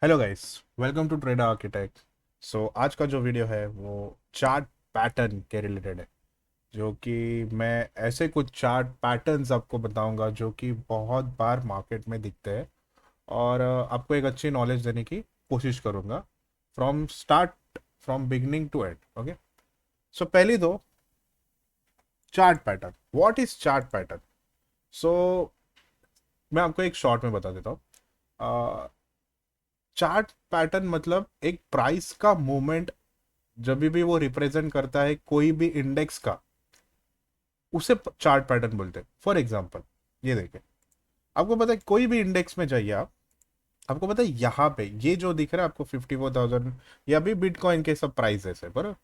Hello guys, welcome to trader architect. So आज का जो वीडियो है वो चार्ट पैटर्न के रिलेटेड है। जो कि मैं ऐसे कुछ चार्ट पैटर्न्स आपको बताऊंगा जो कि बहुत बार मार्केट में दिखते हैं। और आपको एक अच्छी नॉलेज देने की कोशिश करूंगा from start, from beginning to end. Okay, so पहली दो, chart pattern. What is chart pattern? So मैं आपको एक शॉर्ट में बता देता हूँ। चार्ट पैटर्न मतलब एक प्राइस का मूवमेंट जब भी वो रिप्रेजेंट करता है कोई भी इंडेक्स का, उसे चार्ट पैटर्न बोलते हैं। फॉर एग्जांपल, ये देखिए, आपको पता है कोई भी इंडेक्स में जाइए आप, आपको पता है यहाँ पे ये जो दिख रहा है आपको 54,000, या भी बिटकॉइन के सब प्राइसेस है, पर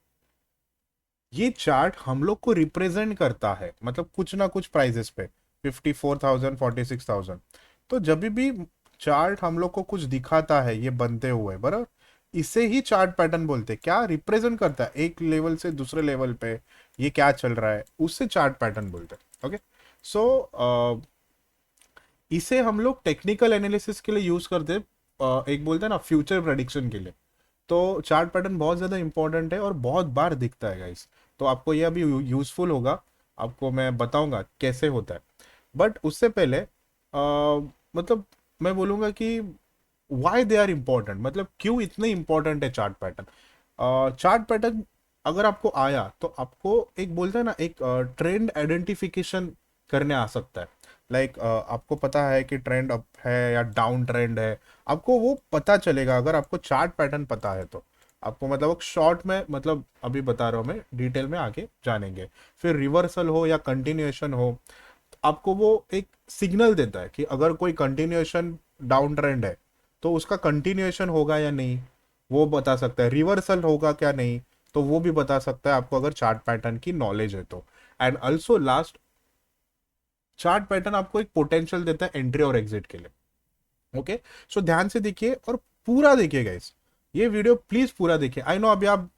ये चार्ट हम लोग को रिप्रेजेंट करता है, मतलब कुछ ना कुछ प्राइसेस पे 54,000, 46,000। तो जब भी चार्ट हम लोग को कुछ दिखाता है ये बनते हुए, बराबर, इसे ही चार्ट पैटर्न बोलते हैं। क्या रिप्रेजेंट करता है एक लेवल से दूसरे लेवल पे ये क्या चल रहा है, उससे चार्ट पैटर्न बोलते हैं। ओके, सो इसे हम लोग टेक्निकल एनालिसिस के लिए यूज करते हैं। एक बोलते हैं ना फ्यूचर प्रेडिक्शन के लिए। तो चार्ट पैटर्न बहुत ज़्यादा इंपॉर्टेंट है और बहुत बार दिखता है गाइस। तो आपको यह अभी यूजफुल होगा, आपको मैं बताऊंगा कैसे होता है। बट उससे पहले मतलब मैं बोलूँगा कि वाई दे आर इम्पोर्टेंट, मतलब क्यों इतने इंपॉर्टेंट है चार्ट पैटर्न। चार्ट पैटर्न अगर आपको आया तो आपको एक बोलते हैं ना एक ट्रेंड आइडेंटिफिकेशन करने आ सकता है। लाइक आपको पता है कि ट्रेंड अप है या डाउन ट्रेंड है, आपको वो पता चलेगा अगर आपको चार्ट पैटर्न पता है तो। आपको मतलब शॉर्ट में, मतलब अभी बता रहा हूँ मैं, डिटेल में आगे जानेंगे। फिर रिवर्सल हो या कंटिन्यूएशन हो, आपको वो एक सिग्नल देता है कि अगर कोई कंटिन्यूएशन डाउन ट्रेंड है तो उसका कंटिन्यूएशन होगा या नहीं, वो बता सकता है। रिवर्सल होगा क्या नहीं, तो वो भी बता सकता है आपको, अगर चार्ट पैटर्न की नॉलेज है तो। And also last, chart pattern आपको एक पोटेंशियल देता है एंट्री और एग्जिट के लिए। ओके, सो ध्यान से देखिए और पूरा देखिए गाइस, ये वीडियो प्लीज पूरा देखिए। आई नो अभी आप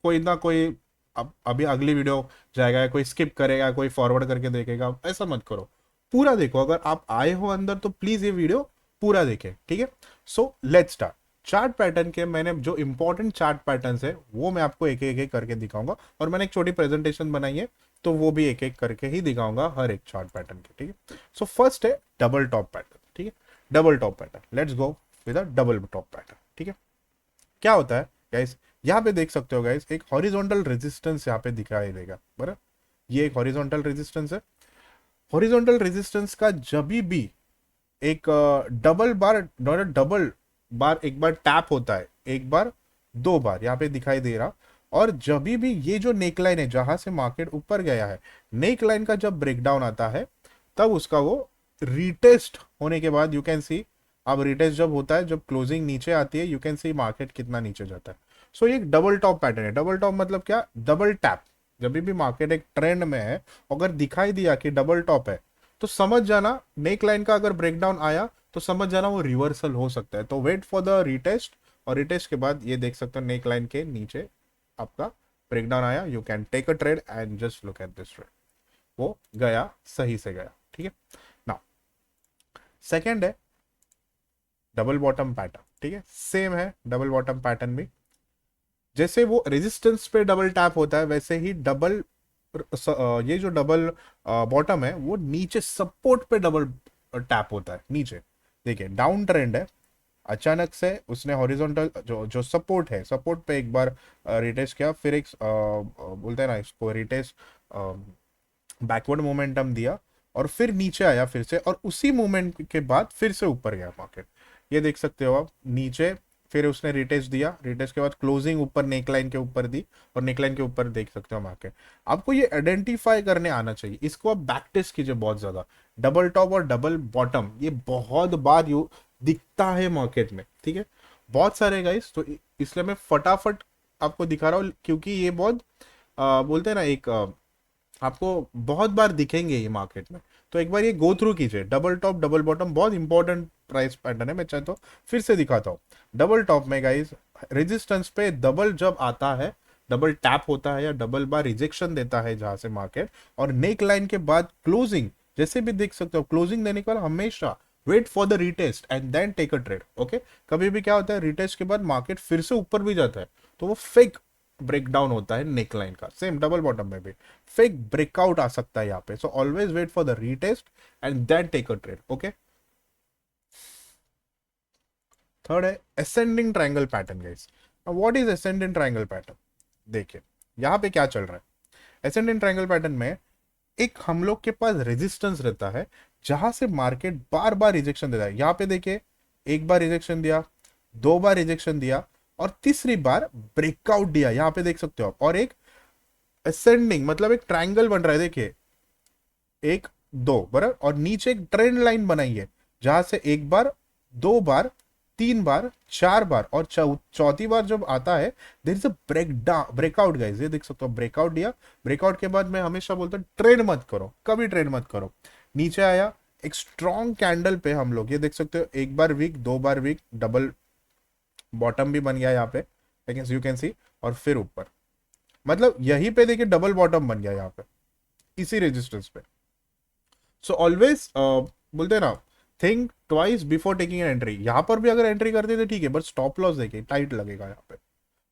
कोई ना कोई, अब अभी अगली वीडियो जाएगा, कोई स्किप करेगा, कोई फॉरवर्ड करके देखेगा, ऐसा मत करो। पूरा देखो, अगर आप आए हो अंदर तो प्लीज ये वीडियो पूरा देखें, ठीक है। So let's start. Chart pattern के मैंने जो इंपॉर्टेंट चार्ट पैटर्न्स है वो मैं आपको एक एक करके दिखाऊंगा, और मैंने एक छोटी प्रेजेंटेशन बनाई है तो वो भी एक एक करके ही दिखाऊंगा हर एक चार्ट पैटर्न के, ठीक है। सो फर्स्ट है डबल टॉप पैटर्न, ठीक है। Double top pattern, let's go with a double top pattern, ठीक है। क्या होता है गाइस, यहाँ पे देख सकते हो गाइस, एक हॉरिजॉन्टल रेजिस्टेंस यहाँ पे दिखाई देगा, बराबर। ये एक हॉरिजॉन्टल रेजिस्टेंस है। हॉरिजॉन्टल रेजिस्टेंस का जब भी एक डबल बार, नॉट डबल बार, एक बार टैप होता है, एक बार, दो बार यहाँ पे दिखाई दे रहा। और जब भी ये जो नेक लाइन है जहां से मार्केट ऊपर गया है, नेक लाइन का जब ब्रेकडाउन आता है तब उसका वो रीटेस्ट होने के बाद यू कैन सी, अब रीटेस्ट जब होता है, जब क्लोजिंग नीचे आती है, यू कैन सी मार्केट कितना नीचे जाता है। सो ये एक डबल टॉप पैटर्न है। डबल टॉप मतलब क्या? Double tap. जब भी मार्केट एक ट्रेंड में है, अगर दिखाई दिया कि डबल टॉप है, तो समझ जाना नेक लाइन का अगर ब्रेकडाउन आया तो समझ जाना वो रिवर्सल हो सकता है। तो वेट फॉर द रिटेस्ट, और रिटेस्ट के बाद ये देख सकते हो नेक लाइन के नीचे आपका ब्रेकडाउन आया, you can take a trade and just look at this trade. वो गया, सही से गया, ठीक है। नाउ सेकेंड है डबल बॉटम पैटर्न, ठीक है। सेम है डबल बॉटम पैटर्न भी। जैसे वो रेजिस्टेंस पे डबल टैप होता है, वैसे ही डबल, ये जो डबल बॉटम है वो नीचे सपोर्ट पे डबल टैप होता है नीचे। देखिए डाउन ट्रेंड है, अचानक से उसने हॉरिजॉन्टल जो जो सपोर्ट है, सपोर्ट पे एक बार रिटेस्ट किया, फिर एक बोलते हैं ना इसको रिटेस्ट, बैकवर्ड मोमेंटम दिया, और फिर नीचे आया फिर से, और उसी मोमेंट के बाद फिर से ऊपर गया मार्केट। ये देख सकते हो आप नीचे, फिर उसने रिटेस्ट दिया, रिटेस्ट के बाद क्लोजिंग ऊपर नेकलाइन के ऊपर दी, और नेकलाइन के ऊपर देख सकते हो मार्केट। आपको ये आइडेंटिफाई करने आना चाहिए, इसको आप बैक टेस्ट कीजिए बहुत ज्यादा। डबल टॉप और डबल बॉटम ये बहुत बार यू दिखता है मार्केट में, ठीक है, बहुत सारे गाइस। तो इसलिए मैं फटाफट आपको दिखा रहा हूँ, क्योंकि ये बहुत बोलते हैं ना एक आपको बहुत बार दिखेंगे ये मार्केट में। तो एक बार ये गो थ्रू कीजिए, डबल टॉप डबल बॉटम बहुत इंपॉर्टेंट प्राइस पैटर्न है। मैं चाहे तो फिर से दिखाता हूँ। डबल टॉप में गाइस, रेजिस्टेंस पे डबल जब आता है, डबल टैप होता है या डबल बार रिजेक्शन देता है जहां से मार्केट, और नेक लाइन के बाद क्लोजिंग, जैसे भी देख सकते हो क्लोजिंग देने के बाद हमेशा wait for the retest and then take a trade. Okay, कभी भी क्या होता है, रीटेस्ट के बाद मार्केट फिर से ऊपर भी जाता है तो वो फेक ब्रेकडाउन होता है नेक लाइन का। सेम डबल बॉटम में भी फेक ब्रेकआउट आ सकता है यहाँ पे। So always wait for the retest and then take a trade. Okay, third है ascending triangle pattern guys. What is ascending triangle pattern? देखिए यहाँ पे क्या चल रहा है। असेंडिंग ट्रायंगल पैटर्न में एक हम लोग के पास रेजिस्टेंस रहता है जहां से मार्केट बार बार रिजेक्शन देता है। यहाँ पे देखिए, एक बार रिजेक्शन दिया, दो बार रिजेक्शन दिया और तीसरी बार ब्रेकआउट दिया, यहाँ पे देख सकते हो आप। और एक असेंडिंग मतलब एक ट्रायंगल बन रहा है, देखिए एक दो बराबर, और नीचे एक ट्रेंड लाइन बनाई है जहां से एक बार, दो बार, तीन बार, चार बार और चौथी बार जब आता है there is a breakout guys. ये देख सकते हो, ब्रेकआउट दिया। ब्रेकआउट के बाद मैं हमेशा बोलता हूँ ट्रेड मत करो, कभी ट्रेड मत करो। नीचे आया एक स्ट्रॉन्ग कैंडल पे, हम लोग ये देख सकते हो, एक बार वीक, दो बार वीक, डबल बॉटम भी बन गया यहाँ पे, यू कैन सी। और फिर ऊपर, मतलब यहीं पे देखिए डबल बॉटम बन गया यहाँ पे, इसी रेजिस्टेंस पे। सो ऑलवेज बोलते हैं ना, think twice before taking an entry. यहां पर भी अगर एंट्री करते तो ठीक है, बट स्टॉप लॉस देखिए टाइट लगेगा यहाँ पे।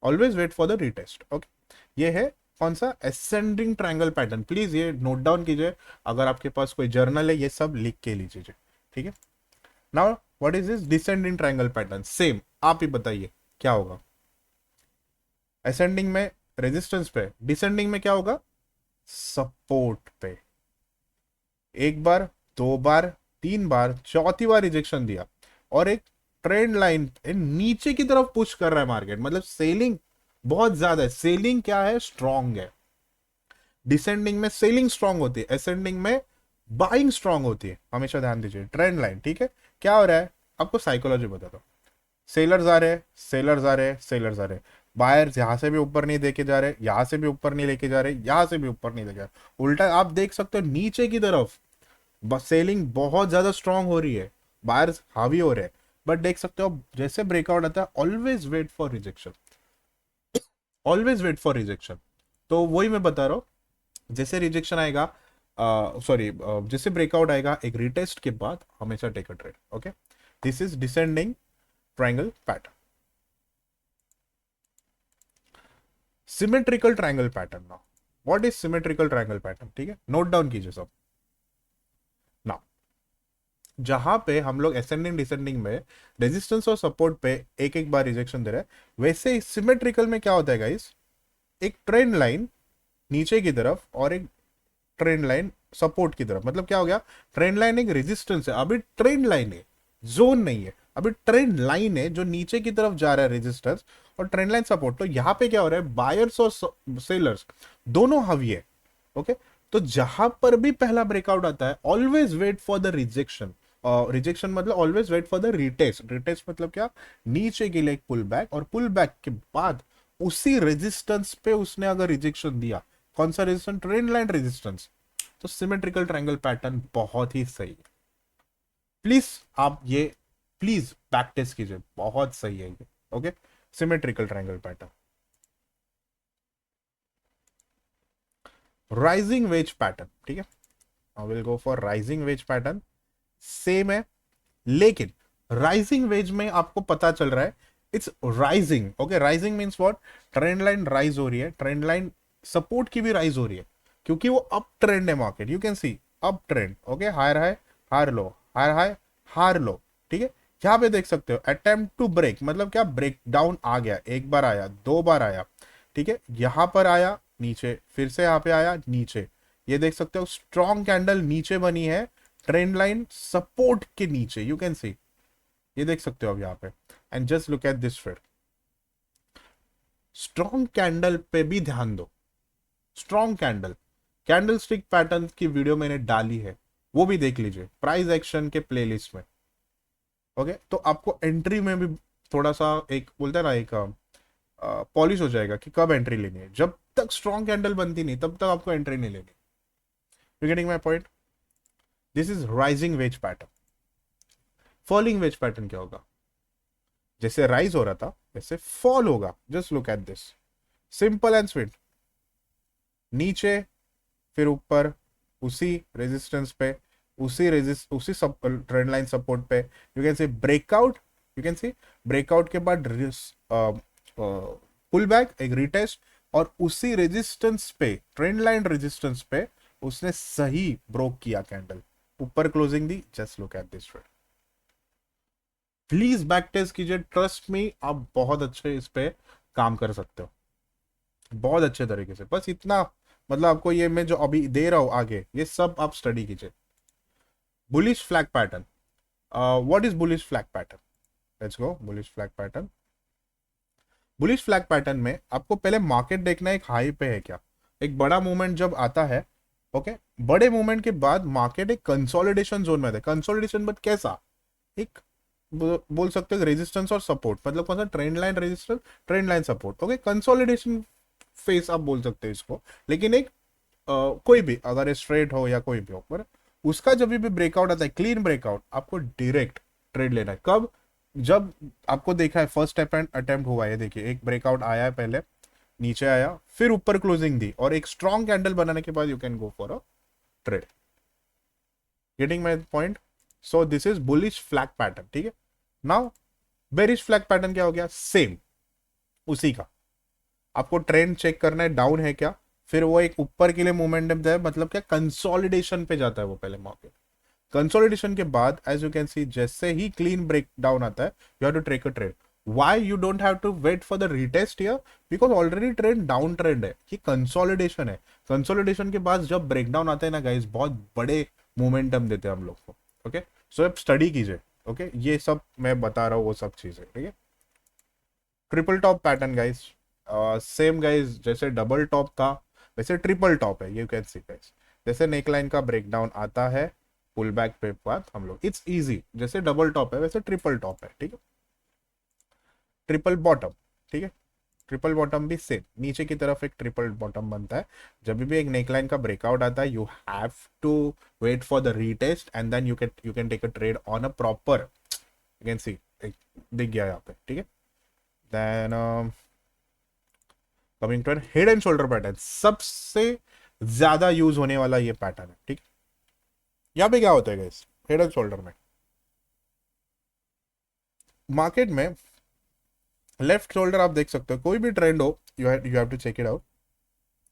Always wait for the retest. Okay, ये है कौन सा, असेंडिंग ट्रायंगल पैटर्न। प्लीज ये नोट डाउन कीजिए, अगर आपके पास कोई जर्नल है ये सब लिख के लीजिए, ठीक है। Now what is this descending triangle pattern? Same, आप ही बताइए क्या होगा। असेंडिंग में रेजिस्टेंस पे, डिसेंडिंग में क्या होगा, सपोर्ट पे। एक बार, दो बार, तीन बार, चौथी बार रिजेक्शन दिया और एक ट्रेंड लाइन नीचे की तरफ पुश कर रहा है मार्केट, मतलब सेलिंग बहुत ज्यादा है। सेलिंग क्या है, स्ट्रांग है। डिसेंडिंग में सेलिंग स्ट्रांग होती है, असेंडिंग में बाइंग स्ट्रांग होती है। हमेशा ध्यान दीजिए ट्रेंड लाइन, ठीक है। क्या हो रहा है आपको साइकोलॉजी बता दो, सेलर्स आ रहे, सेलर्स आ रहे, सेलर्स आ रहे। बायर्स यहां से भी ऊपर नहीं देके जा रहे, यहां से भी ऊपर नहीं लेके जा रहे, यहां से भी ऊपर नहीं लेके जा रहे। उल्टा आप देख सकते हो नीचे की तरफ बस सेलिंग बहुत ज्यादा स्ट्रांग हो रही है, बायर्स हावी हो रहे हैं। बट देख सकते हो जैसे ब्रेकआउट आता है, always wait for rejection, always wait for rejection. तो वही मैं बता रहा हूँ, जैसे रिजेक्शन आएगा, सॉरी जैसे ब्रेकआउट आएगा एक रिटेस्ट के बाद, हमेशा take a trade. Okay, this is descending triangle pattern. Symmetrical triangle pattern. Now what is symmetrical triangle pattern? ठीक है, नोट डाउन कीजिए सब। नाउ जहां पे हम लोग असेंडिंग डिसेंडिंग में रेजिस्टेंस और सपोर्ट पे एक एक बार रिजेक्शन दे रहे हैं, वैसे सिमेट्रिकल में क्या होता है गाइस, एक ट्रेंड लाइन नीचे की तरफ और एक ट्रेंड लाइन सपोर्ट की तरफ। मतलब क्या हो गया, ट्रेंड लाइन एक रेजिस्टेंस है, अभी ट्रेंड लाइन है, जोन नहीं है, अभी ट्रेंड लाइन है जो नीचे की तरफ जा रहा है रेजिस्टेंस, और ट्रेंड लाइन सपोर्ट। तो यहाँ पे क्या हो रहा है, बायर्स और सेलर्स दोनों हावी है। ओके, तो जहां पर भी पहला ब्रेकआउट आता है, always wait for the rejection. Rejection मतलब always wait for the retest. Retest मतलब क्या, नीचे के लिए एक पुल बैक, और पुल बैक के बाद उसी रेजिस्टेंस पे उसने अगर रिजेक्शन दिया, कौन सा रेजिस्टेंस, ट्रेंड लाइन रेजिस्टेंस, तो सिमेट्रिकल ट्रायंगल पैटर्न बहुत ही सही है। प्लीज आप ये प्लीज प्रैक्टिस कीजिए, बहुत सही है ये। Okay, symmetrical triangle pattern. Rising veg pattern, ठीक है, I will go for rising veg pattern. Same है, लेकिन राइजिंग वेज में आपको पता चल रहा है it's rising. Okay, rising means what, trend line rise हो रही है, ट्रेंड लाइन सपोर्ट की भी राइज हो रही है, क्योंकि वो अप ट्रेंड है market. You can see up trend. Okay, higher high, higher low, higher high, higher low, ठीक है। यहां पे देख सकते हो अटेम्प्ट टू ब्रेक, मतलब क्या, ब्रेक डाउन आ गया, एक बार आया, दो बार आया, ठीक है, यहां पर आया नीचे, फिर से यहां पे आया नीचे। ये देख सकते हो स्ट्रॉन्ग कैंडल नीचे बनी है, ट्रेंड लाइन सपोर्ट के नीचे, यू कैन सी, ये देख सकते हो अब यहाँ पे। And just look at this trade, strong candle पे भी ध्यान दो। Strong candle, candle stick pattern की वीडियो मैंने डाली है, वो भी देख लीजिए प्राइस एक्शन के प्लेलिस्ट में। ओके, तो आपको एंट्री में भी थोड़ा सा एक बोलता है ना, एक पॉलिश हो जाएगा कि कब एंट्री लेनी है। जब तक स्ट्रॉन्ग कैंडल बनती नहीं तब तक आपको एंट्री नहीं लेनी। You getting my point? This is rising veg pattern. Falling veg pattern क्या होगा, जैसे राइज हो रहा था वैसे फॉल होगा। Just look at this, simple and sweet. नीचे, फिर ऊपर, उसी रेजिस्टेंस पे, उसी ट्रेंड लाइन सपोर्ट पे you can C breakout, you can C breakout के बाद पुल बैक, एक रिटेस्ट, और उसी रेजिस्टेंस पे, ट्रेंड लाइन रेजिस्टेंस पे उसने सही ब्रोक किया कैंडल, ऊपर क्लोजिंग दी। Just look at this trade, please back test कीजिए, ट्रस्ट मी आप बहुत अच्छे इस पे काम कर सकते हो, बहुत अच्छे तरीके से। बस इतना, मतलब आपको ये मैं जो अभी दे रहा हूं आगे, ये सब आप स्टडी कीजिए। Bullish flag pattern, what is bullish flag pattern? Let's go, bullish flag pattern. Bullish flag pattern में आपको पहले मार्केट देखना है एक हाई पे है क्या, एक बड़ा मूवमेंट जब आता है, ओके, बड़े मूवमेंट के बाद मार्केट एक कंसोलिडेशन जोन में आता है। कंसोलिडेशन बट कैसा, एक बोल सकते हो रेजिस्टेंस और सपोर्ट, मतलब कौन सा, trend line resistance, trend line support, okay, consolidation face आप बोल सकते हो इसको। लेकिन एक कोई भी अगर स्ट्रेट हो या कोई भी हो, पर उसका जब भी ब्रेकआउट आता है, क्लीन ब्रेकआउट, आपको डायरेक्ट ट्रेड लेना है। कब? जब आपको देखा है फर्स्ट अटेम्प्ट हुआ है, देखिए एक ब्रेकआउट आया है, पहले नीचे आया, फिर ऊपर क्लोजिंग दी, और एक स्ट्रॉन्ग कैंडल बनाने के बाद you can go for a trade. Getting my point? So this is bullish flag pattern, ठीक है। नाउ बेरिश फ्लैग पैटर्न क्या हो गया? सेम उसी का, आपको ट्रेंड चेक करना है, डाउन है क्या, फिर वो एक ऊपर के लिए मोमेंटम है, मतलब क्या, कंसोलिडेशन पे जाता है वो पहले मार्केट। कंसोलिडेशन के बाद एज यू कैन सी, जैसे ही क्लीन ब्रेक डाउन आता है, you have to take a trade. Why you don't have to wait for the retest here? Because already trend down trend है, ये कंसोलिडेशन है। कंसोलिडेशन के बाद जब ब्रेकडाउन आता है ना गाइस, बहुत बड़े मोमेंटम देते हैं हम लोग को, ओके। सो आप स्टडी कीजिए, ओके, ये सब मैं बता रहा हूँ वो सब चीजें, ठीक है। Triple top pattern guys, same guys, जैसे डबल टॉप था वैसे ट्रिपल टॉप है, यू कैन सी गाइस। जैसे नेकलाइन का ब्रेकडाउन आता है, पुल बैक पे बाद हम लोग, इट्स इजी, जैसे डबल टॉप है वैसे ट्रिपल टॉप है, ठीक है। ट्रिपल बॉटम, ठीक है, ट्रिपल बॉटम भी सेम, नीचे की तरफ एक ट्रिपल बॉटम बनता है। जब भी एक नेकलाइन का ब्रेकआउट आता है, you have to wait for the retest and then you can take a trade on a proper, you can see, दिख गया यहाँ पे, ठीक है। Then coming to head and shoulder pattern, सबसे ज्यादा यूज होने वाला ये पैटर्न है, ठीक। यहाँ पे क्या होता है गाइस, हेड एंड शोल्डर में, मार्केट में लेफ्ट शोल्डर आप देख सकते हो, कोई भी ट्रेंड हो, you have to check it out.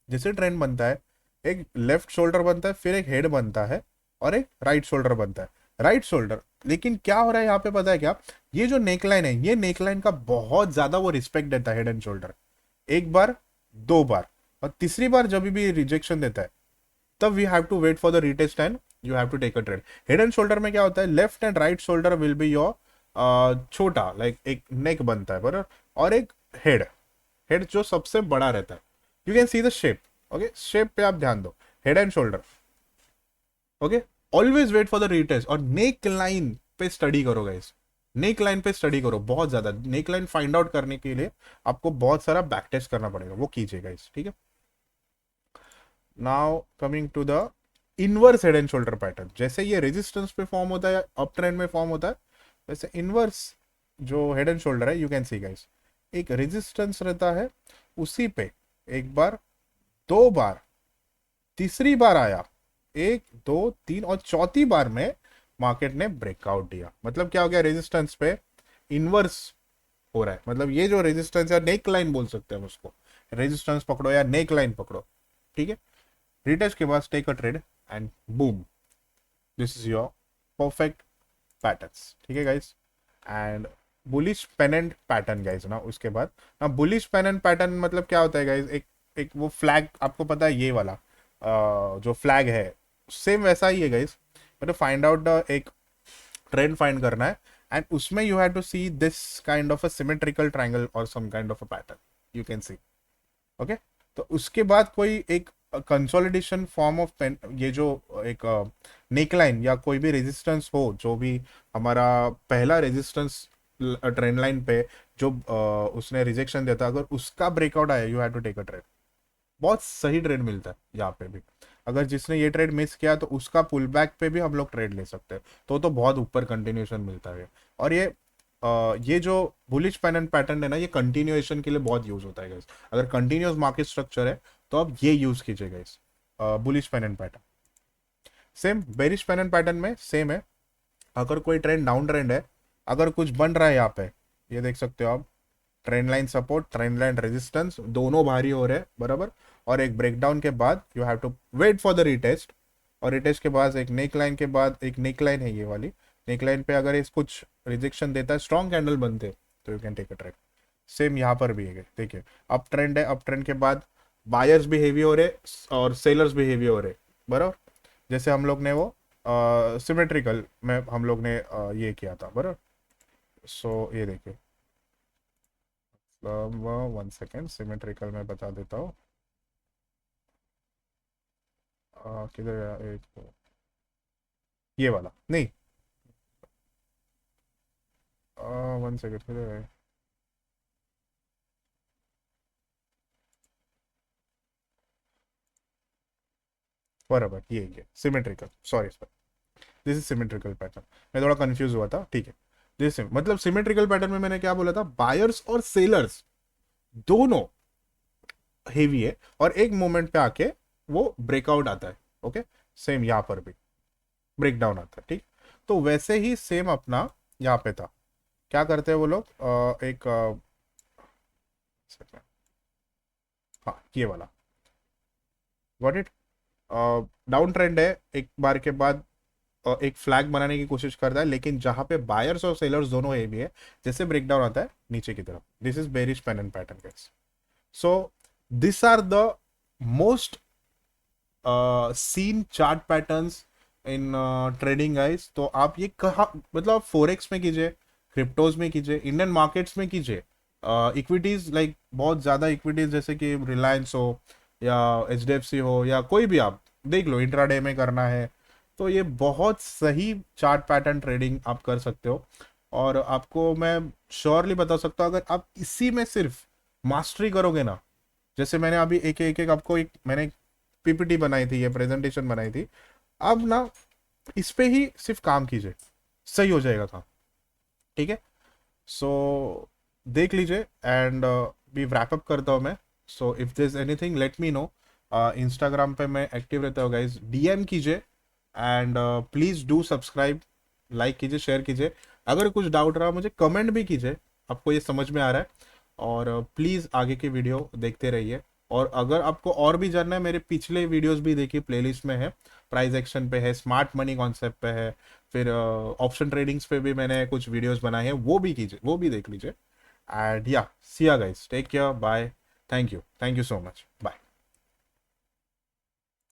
जैसे ट्रेंड बनता है, एक लेफ्ट शोल्डर बनता है, फिर एक हेड बनता है, और एक राइट शोल्डर बनता है। राइट शोल्डर, लेकिन क्या हो रहा है यहाँ पे पता है क्या, ये जो नेकलाइन है, ये नेकलाइन का बहुत ज्यादा वो रिस्पेक्ट देता है हेड एंड शोल्डर। एक बार, दो बार, और तीसरी बार जब भी रिजेक्शन देता है, तब we have to wait for the retest and you have to take a trade. Head and shoulder में क्या होता है, left and right shoulder will be your छोटा, लाइक एक नेक बनता है बराबर, और एक हेड, हेड जो सबसे बड़ा रहता है। You can see the shape, okay, shape पे आप ध्यान दो, head and shoulder, okay. Always wait for the retest, और नेक लाइन पे स्टडी करो गाइस, नेक लाइन पे स्टडी करो बहुत ज्यादा। नेक लाइन फाइंड आउट करने के लिए आपको बहुत सारा बैक टेस्ट करना पड़ेगा, वो कीजिए गाइस, ठीक है। Now coming to the inverse head and shoulder pattern, जैसे ये रेजिस्टेंस पे फॉर्म होता है, अप ट्रेंड में फॉर्म होता है, वैसे इनवर्स जो हेड एंड शोल्डर है, यू कैन सी गाइस, एक रेजिस्टेंस रहता है, उसी पे एक बार, दो बार, तीसरी बार आया, एक दो तीन, और चौथी बार में मार्केट ने ब्रेकआउट दिया। मतलब क्या हो गया, रेजिस्टेंस पे इनवर्स हो रहा है, मतलब ये जो रेजिस्टेंस या नेक लाइन बोल सकते हैं हम उसको, रेजिस्टेंस पकड़ो या नेक लाइन पकड़ो, ठीक है। रिटेस्ट के बाद take a trade and boom, this is your perfect patterns, ठीक है guys. And bullish pennant pattern guys, ना उसके बाद, ना बुलिश पेनेंट पैटर्न मतलब क्या होता है गाइस, एक वो फ्लैग आपको पता है, ये वाला जो फ्लैग है सेम वैसा ही है guys, but find out the एक ट्रेंड फाइंड करना है, एंड उसमें you have to see this kind of a symmetrical triangle और some kind of a pattern, you can see, okay. तो उसके बाद कोई एक कंसोलिडेशन फॉर्म ऑफ पेन, ये जो एक नेकलाइन या कोई भी रेजिस्टेंस हो, जो भी हमारा पहला रेजिस्टेंस ट्रेंड लाइन पे जो उसने रिजेक्शन दिया था, अगर उसका ब्रेकआउट आया, you have to take a trade. बहुत सही ट्रेड मिलता है यहाँ पे भी, अगर जिसने ये ट्रेड मिस किया तो उसका पुल बैक पे भी हम लोग ट्रेड ले सकते हैं, तो बहुत ऊपर कंटिन्यूएशन मिलता है। और ये जो बुलिश पेनेंट पैटर्न है ना, ये कंटिन्यूएशन के लिए बहुत यूज होता है गाइस। अगर कंटिन्यूअस मार्केट स्ट्रक्चर है तो आप ये यूज कीजिए guys, bullish pennant pattern. Same bearish pattern pattern में सेम है। अगर कोई ट्रेंड डाउन ट्रेंड है, अगर कुछ बन रहा है यहाँ पे, ये देख सकते हो आप, trend line support, trend line resistance, दोनों भारी हो रहे हैं बराबर। और एक ब्रेकडाउन के बाद you have to wait for the retest, और रिटेस्ट के बाद एक नेक लाइन के बाद एक नेक लाइन है ये वाली, नेक लाइन पे अगर इस कुछ रिजेक्शन देता है, स्ट्रॉन्ग कैंडल बनते तो you can take a trade. Same यहाँ पर भी है, देखिए अप ट्रेंड है, अप ट्रेंड के बाद बायर्स भी हेवी हो रहे और सेलर्स भी हेवी हो रहे बराबर। जैसे हम लोग ने वो सिमेट्रिकल में हम लोग ने ये किया था बराबर। सो ये देखिए, 1 सेकेंड, सिमेट्रिकल में बता देता हूँ। किधर गया एक, ये वाला नहीं, 1 सेकेंड किधर है, बराबर ये symmetrical, sorry sorry, this is symmetrical pattern. मैं थोड़ा कंफ्यूज हुआ था, ठीक है। दिस मतलब सिमेट्रिकल पैटर्न में मैंने क्या बोला था, बायर्स और सेलर्स दोनों हेवी है, और एक मोमेंट पे आके वो ब्रेकआउट आता है। ओके, सेम यहाँ पर भी ब्रेक डाउन आता है, ठीक। तो वैसे ही सेम अपना यहाँ पे था, क्या करते हैं वो लोग, एक हाँ ये वाला, गॉट इट। डाउन ट्रेंड है, एक बार के बाद एक फ्लैग बनाने की कोशिश करता है, लेकिन जहां पे बायर्स और सेलर्स दोनों हेवी है, जैसे ब्रेकडाउन आता है नीचे की तरफ, this is bearish pattern pattern guys. So this are the most seen chart patterns in trading guys. तो आप ये कहा, मतलब फोरेक्स में कीजिए, क्रिप्टोज में कीजिए, इंडियन मार्केट्स में कीजिए, इक्विटीज लाइक बहुत ज्यादा इक्विटीज जैसे कि रिलायंस हो या एचडीएफसी हो या कोई भी, आप देख लो इंट्राडे में करना है, तो ये बहुत सही चार्ट पैटर्न ट्रेडिंग आप कर सकते हो। और आपको मैं श्योरली बता सकता हूँ, अगर आप इसी में सिर्फ मास्टरी करोगे ना, जैसे मैंने अभी एक आपको एक मैंने पीपीटी बनाई थी, ये प्रेजेंटेशन बनाई थी, अब ना इस पे ही सिर्फ काम कीजिए, सही हो जाएगा काम, ठीक है। सो देख लीजिए, एंड भी रैप अप करता हूँ मैं। So if this anything let me know, Instagram पे मैं एक्टिव रहता हूँ गाइज, डीएम कीजिए, and please do subscribe, like कीजिए, शेयर कीजिए। अगर कुछ डाउट रहा मुझे कमेंट भी कीजिए, आपको ये समझ में आ रहा है, और प्लीज़ आगे की वीडियो देखते रहिए। और अगर आपको और भी जानना है, मेरे पिछले वीडियोस भी देखिए, प्लेलिस्ट में है, प्राइस एक्शन पे है, स्मार्ट मनी कॉन्सेप्ट पे है, फिर ऑप्शन ट्रेडिंग्स पे भी मैंने कुछ वीडियोस बनाए हैं, वो भी कीजिए, वो भी देख लीजिए। एंड या see ya guys, take care, bye, thank you so much, bye.